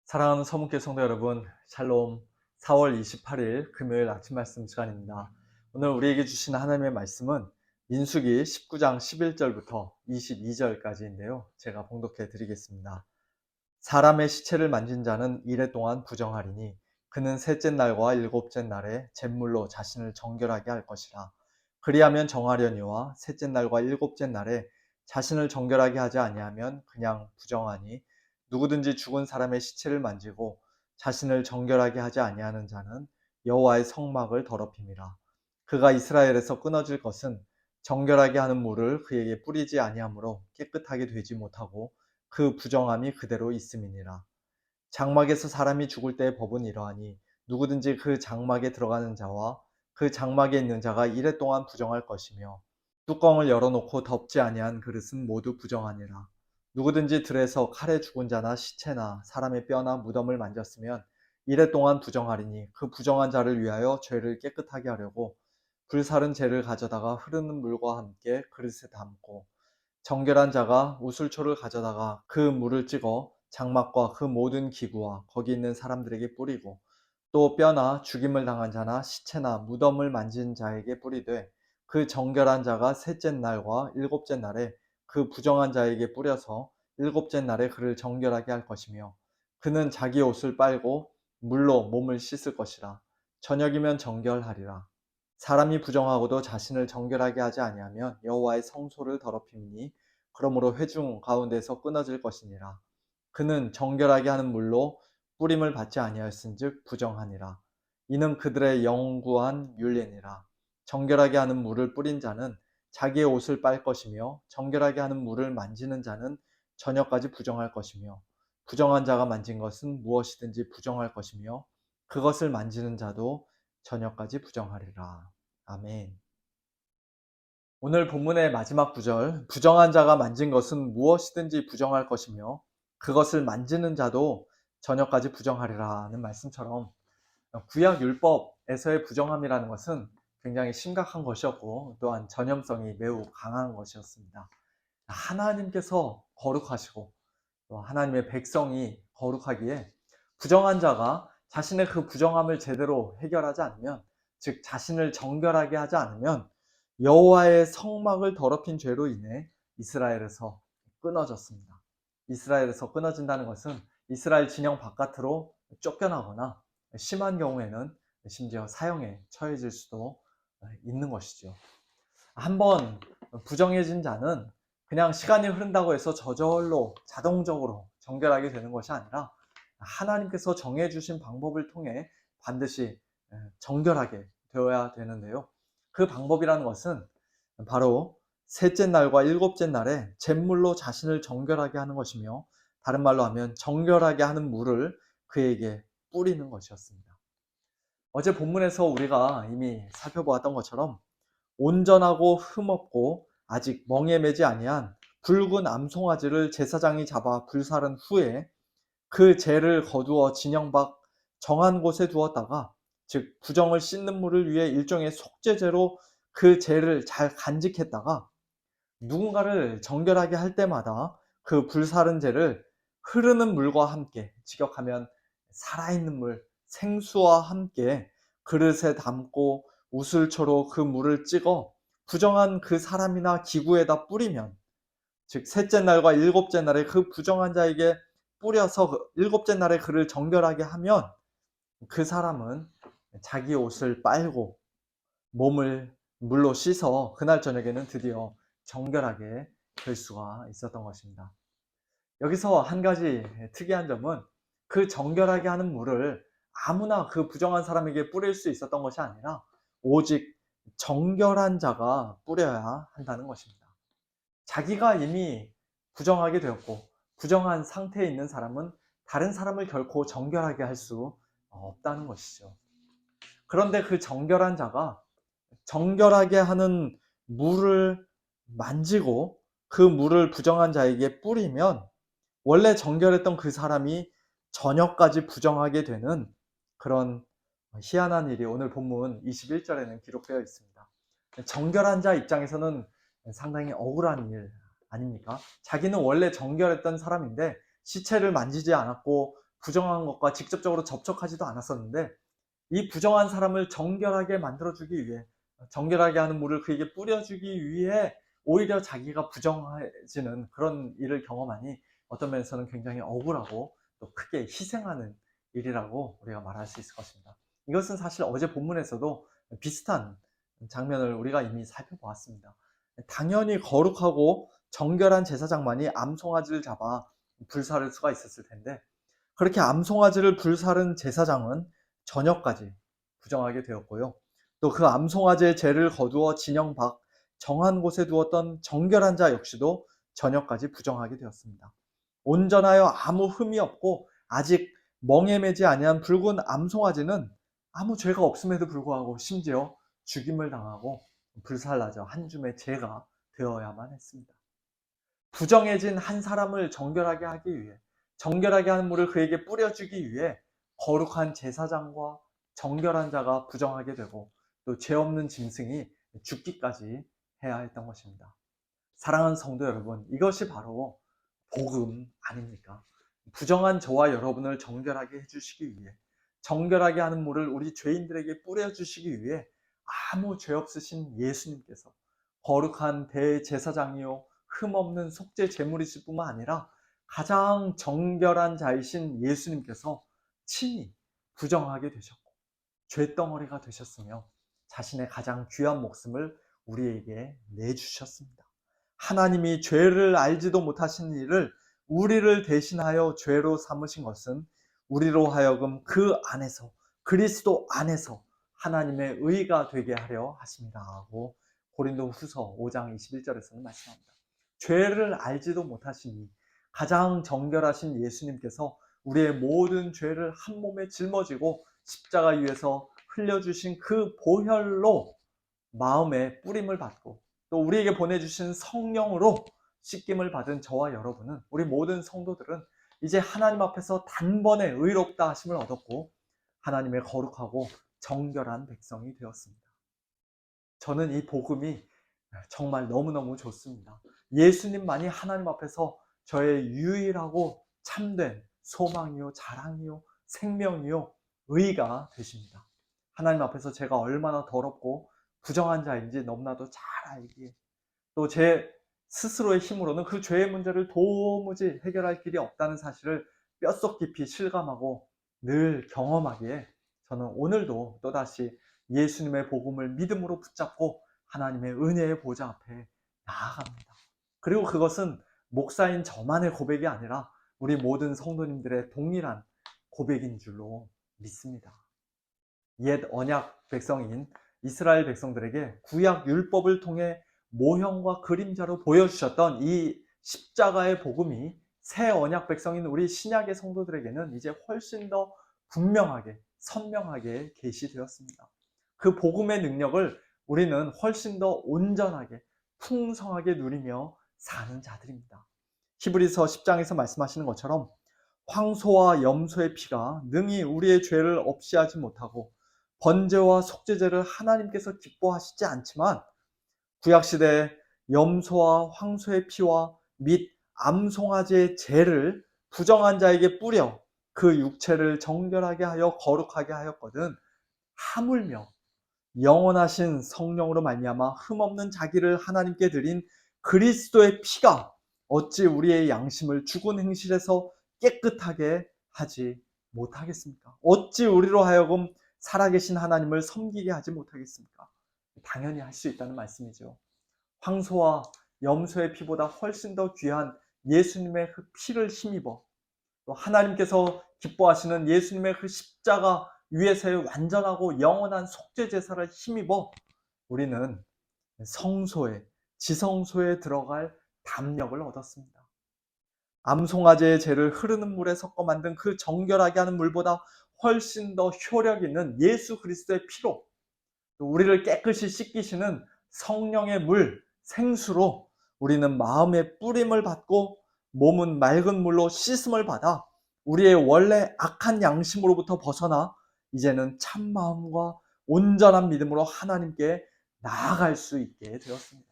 사랑하는 서문교 성도 여러분, 샬롬. 4월 28일 금요일 아침 말씀 시간입니다. 오늘 우리에게 주신 하나님의 말씀은 민수기 19장 11절부터 22절까지인데요. 제가 봉독해 드리겠습니다. 사람의 시체를 만진 자는 이래 동안 부정하리니 그는 셋째 날과 일곱째 날에 잿물로 자신을 정결하게 할 것이라. 그리하면 정하려니와 셋째 날과 일곱째 날에 자신을 정결하게 하지 아니하면 그냥 부정하니 누구든지 죽은 사람의 시체를 만지고 자신을 정결하게 하지 아니하는 자는 여호와의 성막을 더럽힘이라. 그가 이스라엘에서 끊어질 것은 정결하게 하는 물을 그에게 뿌리지 아니하므로 깨끗하게 되지 못하고 그 부정함이 그대로 있음이니라. 장막에서 사람이 죽을 때의 법은 이러하니 누구든지 그 장막에 들어가는 자와 그 장막에 있는 자가 이래 동안 부정할 것이며 뚜껑을 열어놓고 덮지 아니한 그릇은 모두 부정하니라. 누구든지 들에서 칼에 죽은 자나 시체나 사람의 뼈나 무덤을 만졌으면 이래 동안 부정하리니 그 부정한 자를 위하여 죄를 깨끗하게 하려고 불사른 재를 가져다가 흐르는 물과 함께 그릇에 담고 정결한 자가 우슬초를 가져다가 그 물을 찍어 장막과 그 모든 기구와 거기 있는 사람들에게 뿌리고 또 뼈나 죽임을 당한 자나 시체나 무덤을 만진 자에게 뿌리되 그 정결한 자가 셋째 날과 일곱째 날에 그 부정한 자에게 뿌려서 일곱째 날에 그를 정결하게 할 것이며 그는 자기 옷을 빨고 물로 몸을 씻을 것이라. 저녁이면 정결하리라. 사람이 부정하고도 자신을 정결하게 하지 아니하면 여호와의 성소를 더럽힘이니 그러므로 회중 가운데서 끊어질 것이니라. 그는 정결하게 하는 물로 뿌림을 받지 아니하였은즉 부정하니라. 이는 그들의 영구한 율례니라. 정결하게 하는 물을 뿌린 자는 자기의 옷을 빨 것이며 정결하게 하는 물을 만지는 자는 저녁까지 부정할 것이며 부정한 자가 만진 것은 무엇이든지 부정할 것이며 그것을 만지는 자도 저녁까지 부정하리라. 아멘. 오늘 본문의 마지막 구절, 부정한 자가 만진 것은 무엇이든지 부정할 것이며 그것을 만지는 자도 저녁까지 부정하리라는 말씀처럼 구약 율법에서의 부정함이라는 것은 굉장히 심각한 것이었고 또한 전염성이 매우 강한 것이었습니다. 하나님께서 거룩하시고 또 하나님의 백성이 거룩하기에 부정한 자가 자신의 그 부정함을 제대로 해결하지 않으면, 즉 자신을 정결하게 하지 않으면 여호와의 성막을 더럽힌 죄로 인해 이스라엘에서 끊어졌습니다. 이스라엘에서 끊어진다는 것은 이스라엘 진영 바깥으로 쫓겨나거나 심한 경우에는 심지어 사형에 처해질 수도 있는 것이죠. 한번 부정해진 자는 그냥 시간이 흐른다고 해서 저절로 자동적으로 정결하게 되는 것이 아니라 하나님께서 정해주신 방법을 통해 반드시 정결하게 되어야 되는데요. 그 방법이라는 것은 바로 셋째 날과 일곱째 날에 잿물로 자신을 정결하게 하는 것이며, 다른 말로 하면 정결하게 하는 물을 그에게 뿌리는 것이었습니다. 어제 본문에서 우리가 이미 살펴보았던 것처럼 온전하고 흠없고 아직 멍에 매지 아니한 붉은 암송아지를 제사장이 잡아 불사른 후에 그 재를 거두어 진영 밖 정한 곳에 두었다가, 즉 부정을 씻는 물을 위해 일종의 속죄제로 그 재를 잘 간직했다가 누군가를 정결하게 할 때마다 그 불사른 재를 흐르는 물과 함께, 직역하면 살아있는 물, 생수와 함께 그릇에 담고 우슬초로 그 물을 찍어 부정한 그 사람이나 기구에다 뿌리면, 즉 셋째 날과 일곱째 날에 그 부정한 자에게 뿌려서 일곱째 날에 그를 정결하게 하면 그 사람은 자기 옷을 빨고 몸을 물로 씻어 그날 저녁에는 드디어 정결하게 될 수가 있었던 것입니다. 여기서 한 가지 특이한 점은 그 정결하게 하는 물을 아무나 그 부정한 사람에게 뿌릴 수 있었던 것이 아니라 오직 정결한 자가 뿌려야 한다는 것입니다. 자기가 이미 부정하게 되었고 부정한 상태에 있는 사람은 다른 사람을 결코 정결하게 할 수 없다는 것이죠. 그런데 그 정결한 자가 정결하게 하는 물을 만지고 그 물을 부정한 자에게 뿌리면 원래 정결했던 그 사람이 저녁까지 부정하게 되는 그런 희한한 일이 오늘 본문 21절에는 기록되어 있습니다. 정결한 자 입장에서는 상당히 억울한 일 아닙니까? 자기는 원래 정결했던 사람인데 시체를 만지지 않았고 부정한 것과 직접적으로 접촉하지도 않았었는데 이 부정한 사람을 정결하게 만들어주기 위해, 정결하게 하는 물을 그에게 뿌려주기 위해 오히려 자기가 부정해지는 그런 일을 경험하니 어떤 면에서는 굉장히 억울하고 또 크게 희생하는 일이라고 우리가 말할 수 있을 것입니다. 이것은 사실 어제 본문에서도 비슷한 장면을 우리가 이미 살펴보았습니다. 당연히 거룩하고 정결한 제사장만이 암송아지를 잡아 불사를 수가 있었을 텐데 그렇게 암송아지를 불사른 제사장은 저녁까지 부정하게 되었고요. 또 그 암송아지의 죄를 거두어 진영 밖 정한 곳에 두었던 정결한 자 역시도 저녁까지 부정하게 되었습니다. 온전하여 아무 흠이 없고 아직 멍에 매지 아니한 붉은 암송아지는 아무 죄가 없음에도 불구하고 심지어 죽임을 당하고 불살라져 한 줌의 죄가 되어야만 했습니다. 부정해진 한 사람을 정결하게 하기 위해, 정결하게 하는 물을 그에게 뿌려주기 위해 거룩한 제사장과 정결한 자가 부정하게 되고 또 죄 없는 짐승이 죽기까지 해야 했던 것입니다. 사랑하는 성도 여러분, 이것이 바로 복음 아닙니까? 부정한 저와 여러분을 정결하게 해주시기 위해, 정결하게 하는 물을 우리 죄인들에게 뿌려주시기 위해 아무 죄 없으신 예수님께서 거룩한 대제사장이요 흠없는 속죄 제물이실 뿐만 아니라 가장 정결한 자이신 예수님께서 친히 부정하게 되셨고 죄덩어리가 되셨으며 자신의 가장 귀한 목숨을 우리에게 내주셨습니다. 하나님이 죄를 알지도 못하신 이를 우리를 대신하여 죄로 삼으신 것은 우리로 하여금 그 안에서, 그리스도 안에서 하나님의 의가 되게 하려 하십니다 하고 고린도후서 5장 21절에서는 말씀합니다. 죄를 알지도 못하시니 가장 정결하신 예수님께서 우리의 모든 죄를 한 몸에 짊어지고 십자가 위에서 흘려주신 그 보혈로 마음에 뿌림을 받고 또 우리에게 보내주신 성령으로 씻김을 받은 저와 여러분은, 우리 모든 성도들은 이제 하나님 앞에서 단번에 의롭다 하심을 얻었고 하나님의 거룩하고 정결한 백성이 되었습니다. 저는 이 복음이 정말 너무너무 좋습니다. 예수님만이 하나님 앞에서 저의 유일하고 참된 소망이요 자랑이요 생명이요 의가 되십니다. 하나님 앞에서 제가 얼마나 더럽고 부정한 자인지 너무나도 잘 알기에 또 제 스스로의 힘으로는 그 죄의 문제를 도무지 해결할 길이 없다는 사실을 뼛속 깊이 실감하고 늘 경험하기에 저는 오늘도 또다시 예수님의 복음을 믿음으로 붙잡고 하나님의 은혜의 보좌 앞에 나아갑니다. 그리고 그것은 목사인 저만의 고백이 아니라 우리 모든 성도님들의 동일한 고백인 줄로 믿습니다. 옛 언약 백성인 이스라엘 백성들에게 구약 율법을 통해 모형과 그림자로 보여주셨던 이 십자가의 복음이 새 언약 백성인 우리 신약의 성도들에게는 이제 훨씬 더 분명하게 선명하게 계시되었습니다. 그 복음의 능력을 우리는 훨씬 더 온전하게 풍성하게 누리며 사는 자들입니다. 히브리서 10장에서 말씀하시는 것처럼 황소와 염소의 피가 능히 우리의 죄를 없이 하지 못하고 번제와 속죄제를 하나님께서 기뻐하시지 않지만 구약시대에 염소와 황소의 피와 및 암송아지의 죄를 부정한 자에게 뿌려 그 육체를 정결하게 하여 거룩하게 하였거든 하물며 영원하신 성령으로 말미암아 흠없는 자기를 하나님께 드린 그리스도의 피가 어찌 우리의 양심을 죽은 행실에서 깨끗하게 하지 못하겠습니까? 어찌 우리로 하여금 살아계신 하나님을 섬기게 하지 못하겠습니까? 당연히 할 수 있다는 말씀이죠. 황소와 염소의 피보다 훨씬 더 귀한 예수님의 그 피를 힘입어 또 하나님께서 기뻐하시는 예수님의 그 십자가 위에서의 완전하고 영원한 속죄 제사를 힘입어 우리는 성소에, 지성소에 들어갈 담력을 얻었습니다. 암송아지의 죄를 흐르는 물에 섞어 만든 그 정결하게 하는 물보다 훨씬 더 효력 있는 예수 그리스도의 피로 우리를 깨끗이 씻기시는 성령의 물, 생수로 우리는 마음의 뿌림을 받고 몸은 맑은 물로 씻음을 받아 우리의 원래 악한 양심으로부터 벗어나 이제는 참 마음과 온전한 믿음으로 하나님께 나아갈 수 있게 되었습니다.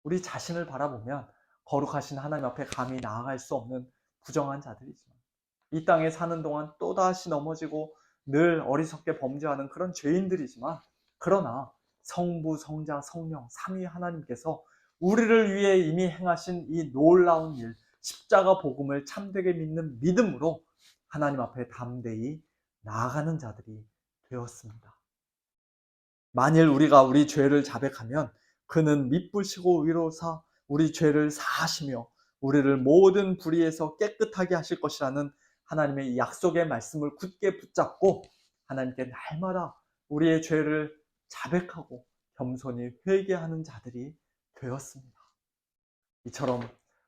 우리 자신을 바라보면 거룩하신 하나님 앞에 감히 나아갈 수 없는 부정한 자들이지만 이 땅에 사는 동안 또다시 넘어지고 늘 어리석게 범죄하는 그런 죄인들이지만, 그러나 성부, 성자, 성령 삼위 하나님께서 우리를 위해 이미 행하신 이 놀라운 일, 십자가 복음을 참되게 믿는 믿음으로 하나님 앞에 담대히 나아가는 자들이 되었습니다. 만일 우리가 우리 죄를 자백하면 그는 미쁘시고 위로사 우리 죄를 사하시며 우리를 모든 불의에서 깨끗하게 하실 것이라는 하나님의 약속의 말씀을 굳게 붙잡고 하나님께 날마다 우리의 죄를 자백하고 겸손히 회개하는 자들이 되었습니다. 이처럼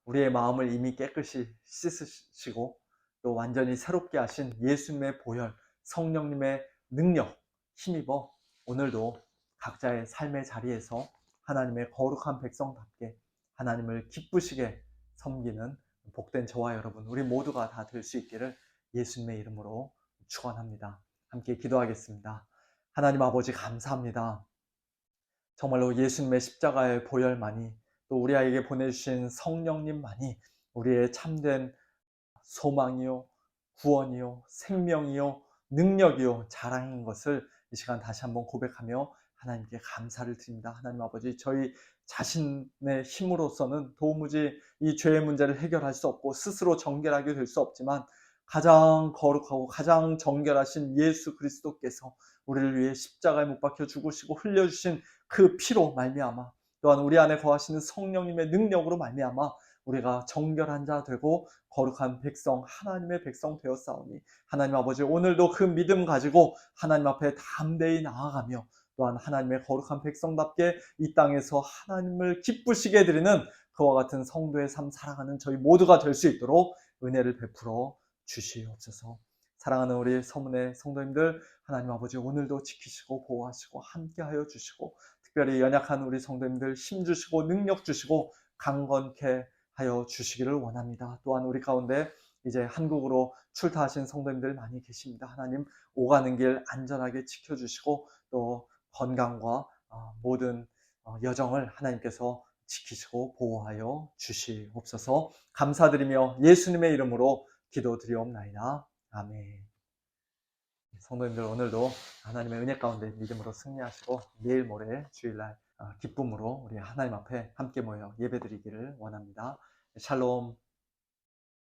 우리의 마음을 이미 깨끗이 씻으시고 또 완전히 새롭게 하신 예수님의 보혈, 성령님의 능력 힘입어 오늘도 각자의 삶의 자리에서 하나님의 거룩한 백성답게 하나님을 기쁘시게 섬기는 복된 저와 여러분, 우리 모두가 다 될 수 있기를 예수님의 이름으로 축원합니다. 함께 기도하겠습니다. 하나님 아버지 감사합니다. 정말로 예수님의 십자가의 보혈만이, 또 우리에게 보내주신 성령님만이 우리의 참된 소망이요, 구원이요, 생명이요, 능력이요, 자랑인 것을 이 시간 다시 한번 고백하며 하나님께 감사를 드립니다. 하나님 아버지, 저희 자신의 힘으로서는 도무지 이 죄의 문제를 해결할 수 없고 스스로 정결하게 될 수 없지만, 가장 거룩하고 가장 정결하신 예수 그리스도께서 우리를 위해 십자가에 못 박혀 죽으시고 흘려주신 그 피로 말미암아, 또한 우리 안에 거하시는 성령님의 능력으로 말미암아 우리가 정결한 자 되고 거룩한 백성, 하나님의 백성 되었사오니, 하나님 아버지, 오늘도 그 믿음 가지고 하나님 앞에 담대히 나아가며 또한 하나님의 거룩한 백성답게 이 땅에서 하나님을 기쁘시게 드리는 그와 같은 성도의 삶 살아가는 저희 모두가 될 수 있도록 은혜를 베풀어 주시옵소서. 사랑하는 우리 서문의 성도님들, 하나님 아버지, 오늘도 지키시고 보호하시고 함께하여 주시고, 특별히 연약한 우리 성도님들 힘 주시고 능력 주시고 강건케 하여 주시기를 원합니다. 또한 우리 가운데 이제 한국으로 출타하신 성도님들 많이 계십니다. 하나님, 오가는 길 안전하게 지켜주시고 또 건강과 모든 여정을 하나님께서 지키시고 보호하여 주시옵소서. 감사드리며 예수님의 이름으로 기도드리옵나이다. 아멘. 성도님들, 오늘도 하나님의 은혜 가운데 믿음으로 승리하시고 내일 모레 주일날 기쁨으로 우리 하나님 앞에 함께 모여 예배드리기를 원합니다. 샬롬.